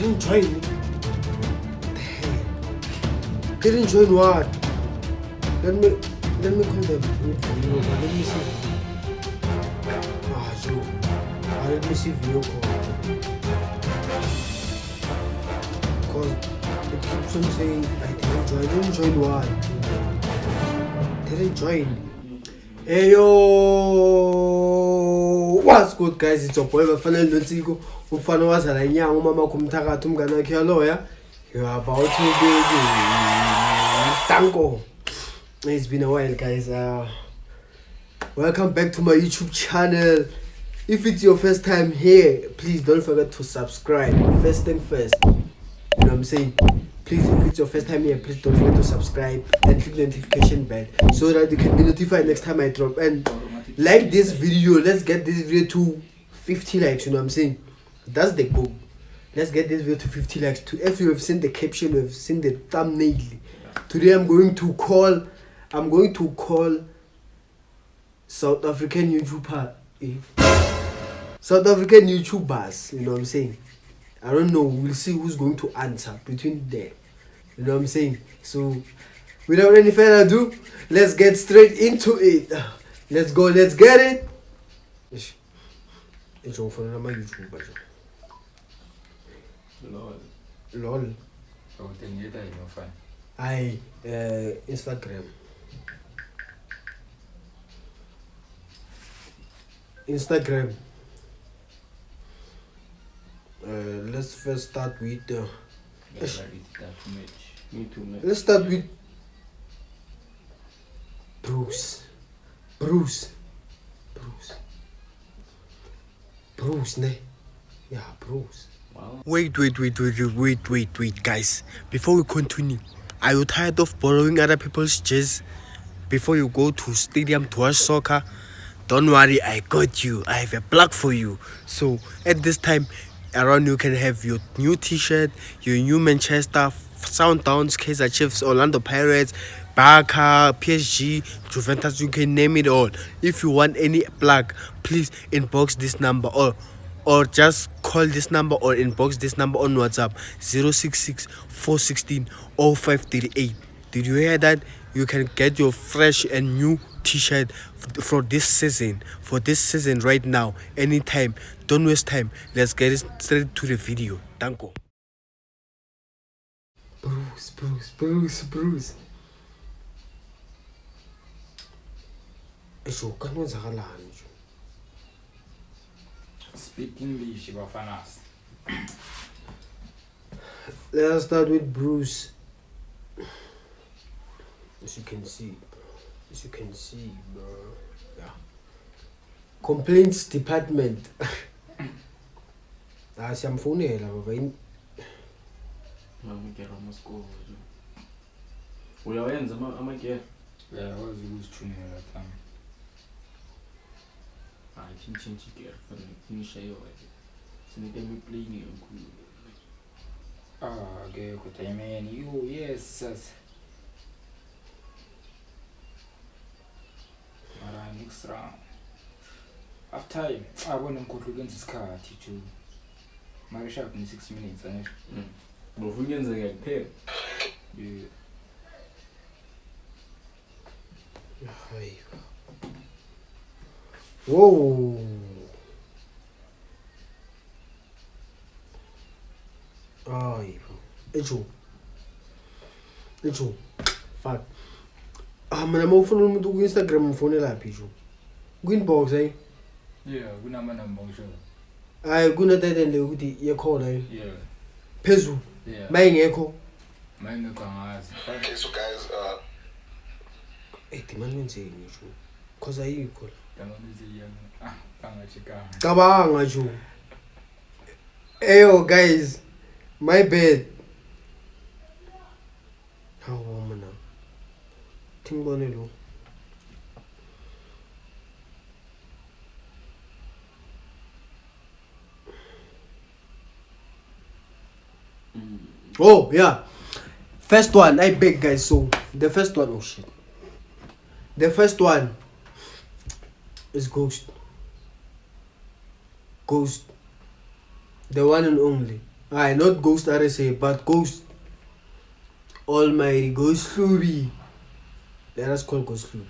Didn't join. Didn't join what? Let me call them. Let me see. Yo. Let me see video call. Because it keeps on saying I didn't join. Didn't join what? Didn't join. Hey yo, what's good guys? It's your boy L.Nontsiko. Umfana wazala inyanga umama kumthakathi umngane wakhe yaloya. You are about to be Tanko. It's been a while guys. Welcome back to my YouTube channel. If it's your first time here, please don't forget to subscribe. First thing first. You know what I'm saying? Please, if it's your first time here, please don't forget to subscribe and click the notification bell so that you can be notified next time I drop. And like this video. Let's get this video to 50 likes. You know what I'm saying? That's the goal. Let's get this video to 50 likes. If you have seen the caption, you have seen the thumbnail. Today I'm going to call South African YouTubers. You know what I'm saying? I don't know. We'll see who's going to answer between them. You know what I'm saying? So, without any further ado, let's get straight into it. Let's go. Let's get it. It's on for my YouTuber. Lol. Instagram. Let's first start with let's start with Bruce, ne? Yeah, Bruce. Wow. Wait, guys. Before we continue, are you tired of borrowing other people's jerseys before you go to stadium to watch soccer? Don't worry, I got you. I have a plug for you. So at this time around, you can have your new t-shirt, your new Manchester, Sundowns, Kaizer Chiefs, Orlando Pirates, Barca, PSG, Juventus, you can name it all. If you want any plug, please inbox this number or just call this number or inbox this number on WhatsApp 066 416 0538. Did you hear that? You can get your fresh and new t-shirt for this season right now, anytime. Don't waste time. Let's get it straight to the video. Thank you. Bruce. Speak English, Bafanas. Let's start with Bruce. As you can see, bro. Yeah. Complaints department. Siyamfonela baba. Amagera amaskolo. Uyawenza amagera? Yeah, wazi ukuzithunela lapha. Change igera fanele finish ayo. Sinike mi playing enkulu. Okay, good man. You yes. Next round. After I want to conclude against this car, teach you. My sharp in 6 minutes. But we can get paid. Yeah. Whoa. It's fuck. Mina mawufuna umuntu ku Instagram mfonela laphi nje. Ku inbox Yeah, kunama number ngisho. Kuna tatende ukuthi yekhona yini? Yeah. Phezulu. Yeah. Mayingekho. Mayingekho angazi. Okay, so guys, demand wenzeni nje. Cause ayikho. Bangachika. Cabanga nje. Eyo guys, my bad. How woman now? Timbone lo. Oh yeah, first one I beg guys. So the first one, oh shit. The first one is Ghost. The one and only. Not Ghost RSA, but Ghost Almighty, Ghost Sluby. Let us call Ghost Sluby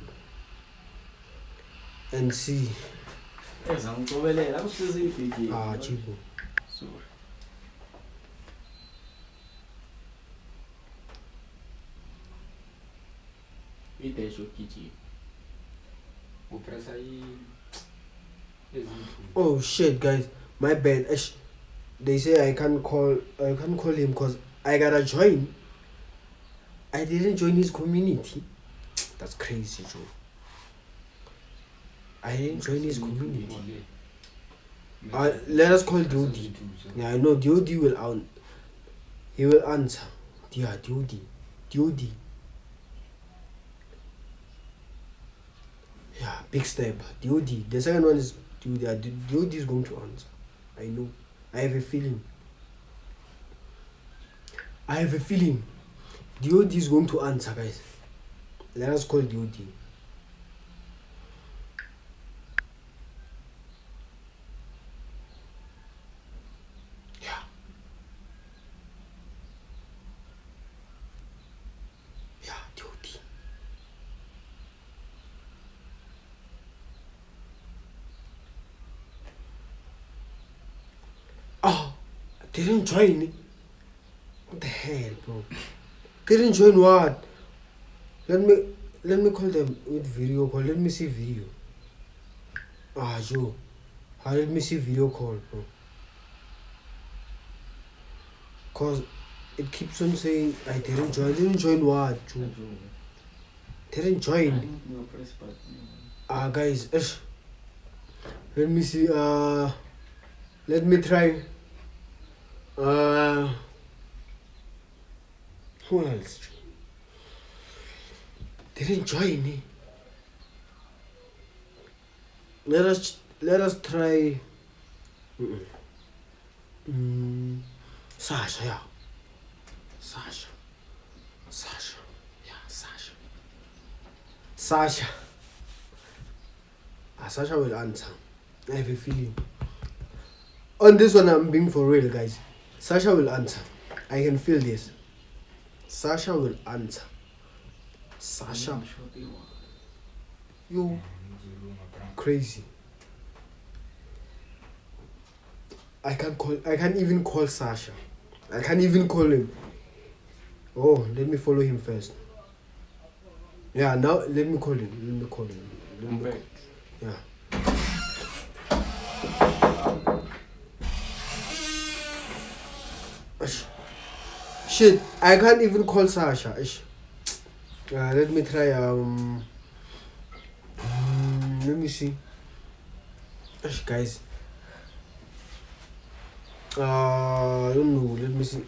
and see. Chico. Oh shit, guys, my bad. They say I can't call him because I gotta join. I didn't join his community. That's crazy, Joe. I didn't join his community. Let us call Duty. Yeah, I know Duty will he will answer. Yeah, Duty. Yeah, big step. Duty. The second one is Duty. Duty is going to answer. I know. I have a feeling. Duty is going to answer, guys. Let us call Duty. Duty. Didn't join. What the hell, bro? Didn't join what? Let me call them with video call. Let me see video. Joe. Let me see video call, bro. Cause it keeps on saying I didn't join. Didn't join what, Joe? Didn't join. Guys. Let me see. Let me try. Who else? Didn't join me. Let us try. Sasha, yeah. Sasha. Yeah, Sasha. Sasha will answer. I have a feeling. On this one, I'm being for real, guys. Sasha will answer. I can feel this. Sasha will answer. Sasha. Yo. Crazy. I can't even call Sasha. I can't even call him. Oh, let me follow him first. Yeah, now let me call him. Yeah. Shit, I can't even call Sasha. Let me try. Let me see. Guys. I don't know. Let me see.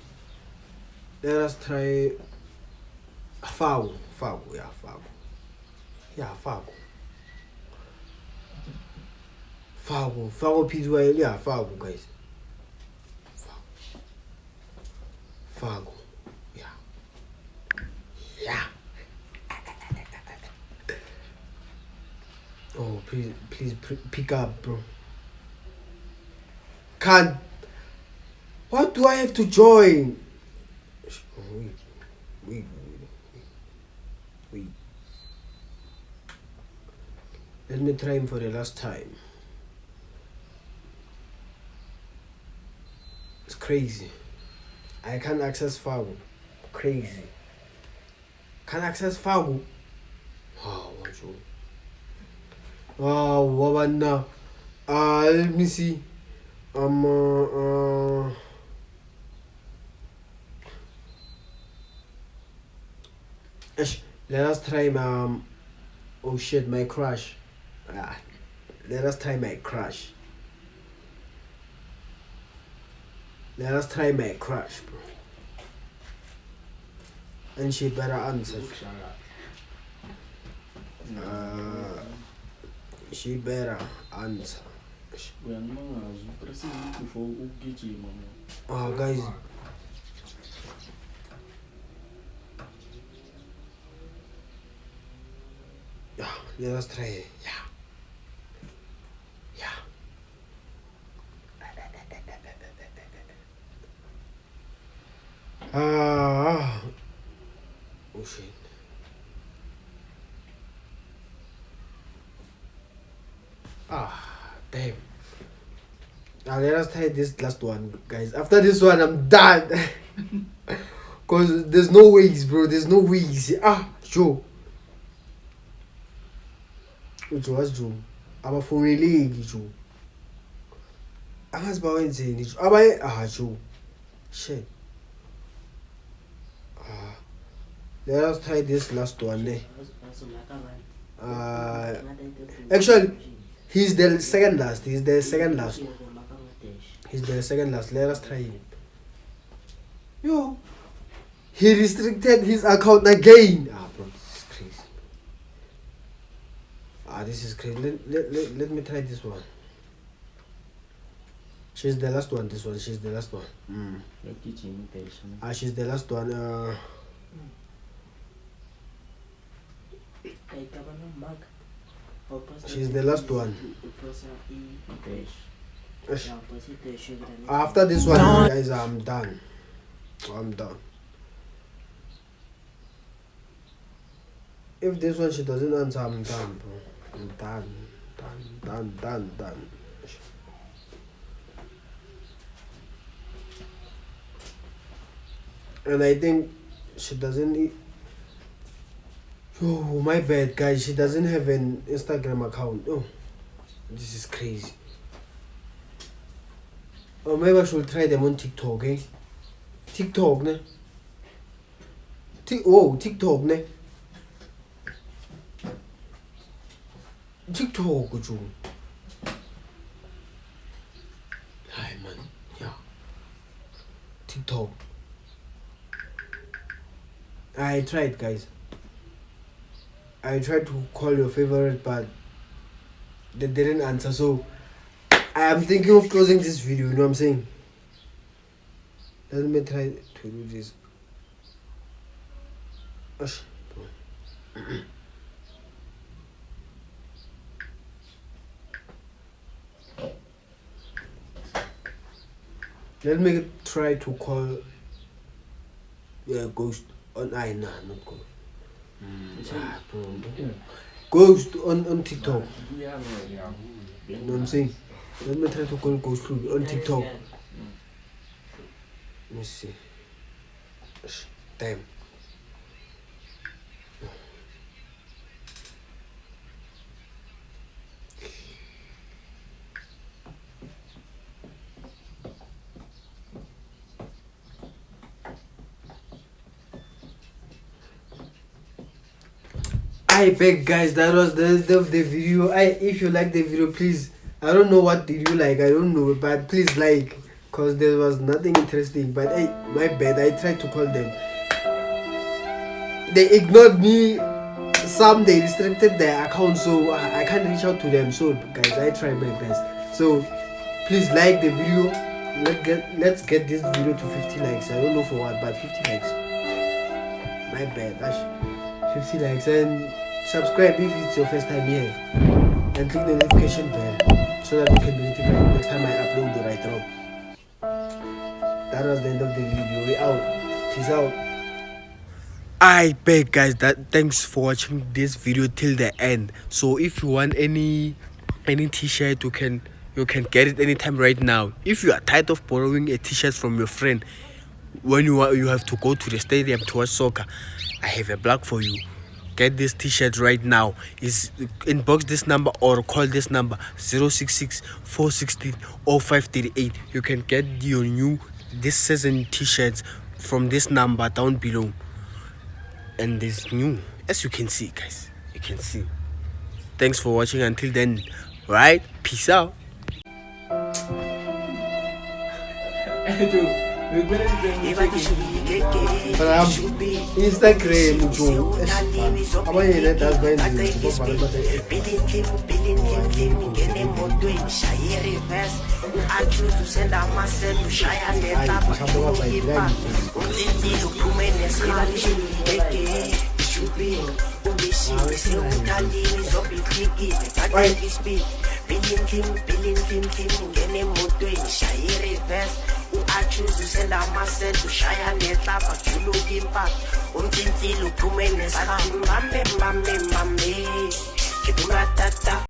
Let us try. Fago. Yeah, Fago. Fago PZY. Yeah, Fago, guys. Fago. Yeah. Oh, please pick up, bro. Can't. What do I have to join? Wait. Let me try him for the last time. It's crazy. I can't access Fago. Crazy. Can't access Fago. What's wrong? What now? Let me see. Let us try oh shit, my crush. Let us try my crush. Let us try my crush, bro. And she better answer. She better answer. Guys. Yeah, let us try it. Yeah. Damn. Now let us try this last one, guys. After this one, I'm done. Cause there's no ways, bro. There's no ways. Joe. Joe, what's Joe? I'm for league, Joe. I was about to say, Joe. Shit. Let us try this last one. Actually, he's the second last. Let us try him. Yo. He restricted his account again. Bro, this is crazy. This is crazy. Let me try this one. She's the last one. She's the last one. She's the last one. She's the last one. After this one, guys, I'm done. If this one she doesn't answer, I'm done, bro. I'm done. And I think she doesn't. Oh, my bad, guys. She doesn't have an Instagram account. Oh, this is crazy. Or maybe I should try them on TikTok, eh? TikTok, ne? TikTok, ne? TikTok, Joe. Hi, man. Yeah. TikTok. I tried, guys. I tried to call your favorite, but they didn't answer. So I am thinking of closing this video. You know what I'm saying? Let me try to do this. Let me try to call Ghost on not Ghost. Ghost on TikTok. You know what I'm saying? Let me try to call Ghost on TikTok. Let me see. Damn. I beg, guys, that was the end of the video. If you like the video, please, I don't know what did you like, I don't know, but please like, cause there was nothing interesting. But my bad, I tried to call them, they ignored me. Some they restricted their account, so I can't reach out to them. So guys, I tried my best. So please like the video. Let's get this video to 50 likes. I don't know for what, but 50 likes. My bad, 50 likes, and subscribe if it's your first time here, and click the notification bell so that you can be notified next time I upload the right drop. That was the end of the video. We out. Peace out. I beg, guys, that thanks for watching this video till the end. So if you want any t-shirt, you can get it anytime right now. If you are tired of borrowing a t-shirt from your friend when you have to go to the stadium to watch soccer, I have a blog for you. Get this t-shirt right now. Inbox this number or call this number 066 416 0538. You can get your new this season t-shirts from this number down below. And this new, as you can see, guys, you can see. Thanks for watching. Until then, right? Peace out. Instagram, Joe. I choose to send out myself to shy and let up. I choose to send out myself to shy and let up. You look in back.